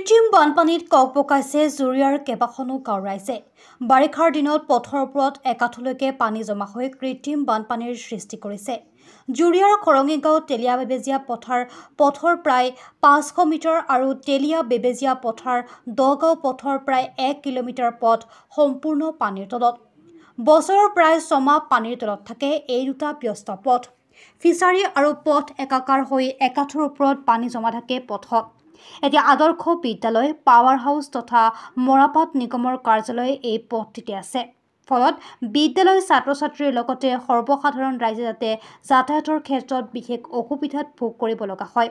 কৃত্ৰিম বানপানীত কক পকাইছে জুৰিয়াৰ কেইবাখনো গাঁও ৰাইজে। বাৰিষাৰ দিনত পথৰ ওপৰত একাঠলৈকে পানী জমা হৈ কৃত্ৰিম বানপানীৰ সৃষ্টি কৰিছে। জুৰিয়াৰ খৰঙি গাঁও তেলিয়া বেবেজীয়া পথৰ প্ৰায় 500 মিটাৰ আৰু তেলিয়া বেবেজীয়া পথাৰ দগাঁও পথৰ প্ৰায় 1 কিলোমিটাৰ পথ সম্পূৰ্ণ পানীৰ তলত। বছৰৰ প্ৰায় 6 মাহ পানীৰ তলত থাকে এই দুটা ব্যস্ত পথ। ফিচাৰী আৰু পথ একাকাৰ হৈ একাঠৰ ওপৰত পানী জমা থাকে পথত। এতিয়া আদৰ্শ বিদ্যালয়, পাৱাৰ হাউচ তথা মৰাপাট নিগমৰ কাৰ্যালয় এই পথটিতে আছে। ফলত বিদ্যালয় ছাত্ৰ-ছাত্ৰীৰ লগতে সৰ্বসাধাৰণ ৰাইজে যাতায়াতৰ ক্ষেত্ৰত বিশেষ অসুবিধাত ভোগ কৰিব লগা হয়।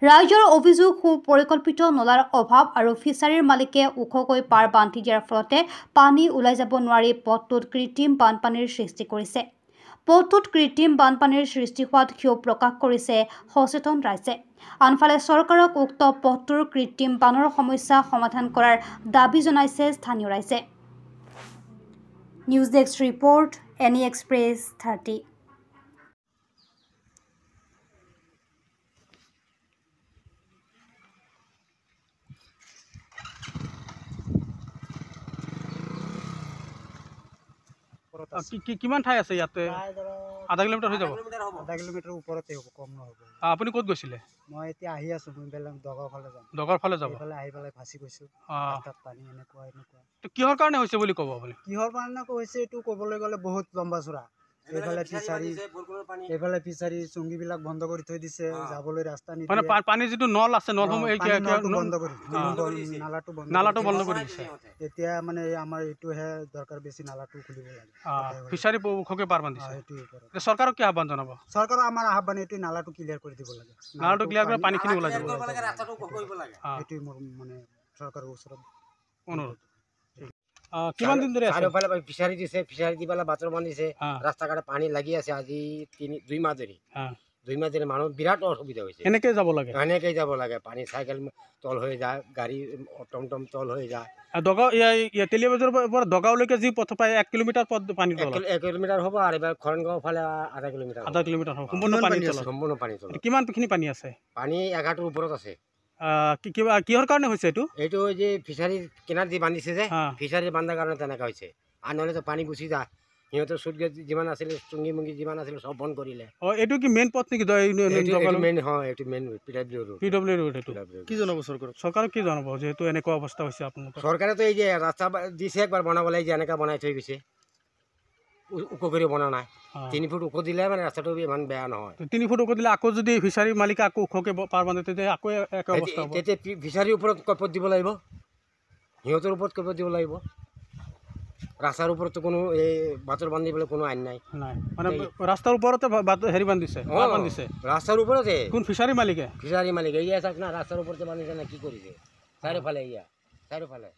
ৰাইজৰ অভিযোগ সুপৰিকল্পিত নলাৰ অভাৱ আৰু ফিচাৰীৰ মালিকে ওখকৈ পাৰ বান্ধি দিয়াৰ ফলতে পানী ওলাই যাব নোৱাৰি পথটোত কৃত্ৰিম বানপানীৰ সৃষ্টি কৰিছে। পথটোত কৃত্ৰিম বানপানীৰ সৃষ্টি হোৱাত ক্ষোভ প্ৰকাশ কৰিছে সচেতন ৰাইজে। আনফালে চৰকাৰক উক্ত পথটোৰ কৃত্ৰিম বানৰ সমস্যা সমাধান কৰাৰ দাবী জনাইছে স্থানীয় ৰাইজে। News desk report, any express 30। কিমান ঠাই আছে ইয়াতে? আধা কিলোমিটাৰ হৈ যাব। আধা কিলোমিটাৰ ওপৰতে হ'ব, কম নহ'ব। আপুনি ক'ত গৈছিলে? মই এতিয়া আহি আছোঁ, মই বেলেগ দগাঁও ফালে যাম। দগাঁওৰ ফালে যাব? এইফালে আহি পেলাই ফাঁচি গৈছোঁ। তাত পানী এনেকুৱা। কিহৰ কাৰণে হৈছে বুলি ক'ব আপুনি? কিহৰ কাৰণে হৈছে এইটো ক'বলৈ গ'লে বহুত লম্বা চোৰা। এইফালে ফিচাৰী চুঙিবিলাক বন্ধ কৰি থৈ দিছে, যাবলৈ ৰাস্তা নিদিয়ে। মানে পানীৰ যিটো নল আছে, নলসমূহ নালাটো বন্ধ কৰি দিছে। এতিয়া মানে আমাৰ এইটোহে দৰকাৰ, বেছি নালাটো খুলিব লাগে। ফিচাৰী ওখকৈ পাৰ বান্ধিছে। চৰকাৰক কি আহ্বান জনাব? চৰকাৰৰ আমাৰ আহ্বান এইটোৱে, নালাটো ক্লিয়াৰ কৰি দিব লাগে। নালাটো ক্লিয়াৰ কৰি পানীখিনি ওলাই যাব। এইটোৱে মোৰ মানে চৰকাৰৰ ওচৰত অনুৰোধ। কিমান দিন ধৰি চাৰিওফালে ফিচাৰী দিছে, ফিচাৰী দি পেলাই বাথৰুম বান্ধিছে, ৰাস্তা ঘাটে পানী লাগি আছে আজি 2 মাহ ধৰি। 2 মাহ ধৰি মানুহ বিৰাট অসুবিধা হৈছে। এনেকেই যাব লাগে, এনেকেই যাব লাগে। পানী চাইকেল তল হৈ যায়, গাড়ী টমটম তল হৈ যায়। দগাঁও তেলিয়া বেবেজীয়াৰ পৰা দগাঁওলৈকে যি পথ পায় 1 কিলোমিটাৰ পথ পানী 1 কিলোমিটাৰ হ'ব, আৰু এইবাৰ খৰঙগাঁও ফালে আধা কিলোমিটাৰ হ'ব। সম্পূৰ্ণ পানী তলত। কিমানখিনি পানী আছে? পানী 1.5 ওপৰত আছে। কিহৰ কাৰণে হৈছে এইটো? এইটো যে ফিচাৰী কিনাৰত যি বান্ধিছে যে, ফিচাৰী বান্ধাৰ কাৰণে তেনেকুৱা হৈছে। আৰু নহ'লেতো পানী গুচি যায়। সিহঁতৰ চুট গেট যিমান আছিলে, চুঙি মুঙি যিমান আছিলে চব বন্ধ কৰিলে। এইটো কি মেইন পথ নেকি? মেইন হয়, এইটো মেইন PW ৰোড। এইটো কি জনাব চৰকাৰক? চৰকাৰক কি জনাব যিহেতু এনেকুৱা অৱস্থা হৈছে আপোনালোকৰ? চৰকাৰেতো এই যে ৰাস্তা দিছে একবাৰ বনাবলৈ, যে এনেকুৱা বনাই থৈ গৈছে, ওখ কৰি বনা নাই। 3 ফুট ওখ দিলে মানে ৰাস্তাটো ইমান বেয়া নহয়। 3 ফুট ওখ দিলে আকৌ যদি ফিচাৰী মালিকে আকৌ ওখকৈ পাৰ বান্ধে তেতিয়া আকৌ একে অৱস্থা হ'ব। তেতিয়া ফিচাৰীৰ ওপৰত কপত দিব লাগিব, সিহঁতৰ ওপৰত কপত দিব লাগিব। ৰাস্তাৰ ওপৰতো কোনো এই বাটৰ বান্ধিবলৈ কোনো আইন নাই। মানে ৰাস্তাৰ ওপৰতে হেৰি বান্ধিছে, ৰাস্তাৰ ওপৰতে। কোন ফিচাৰী মালিকে? ফিচাৰী মালিকে এয়া চাওক না, ৰাস্তাৰ ওপৰতে বান্ধিছে না, কি কৰিছে চাৰিওফালে, চাৰিওফালে।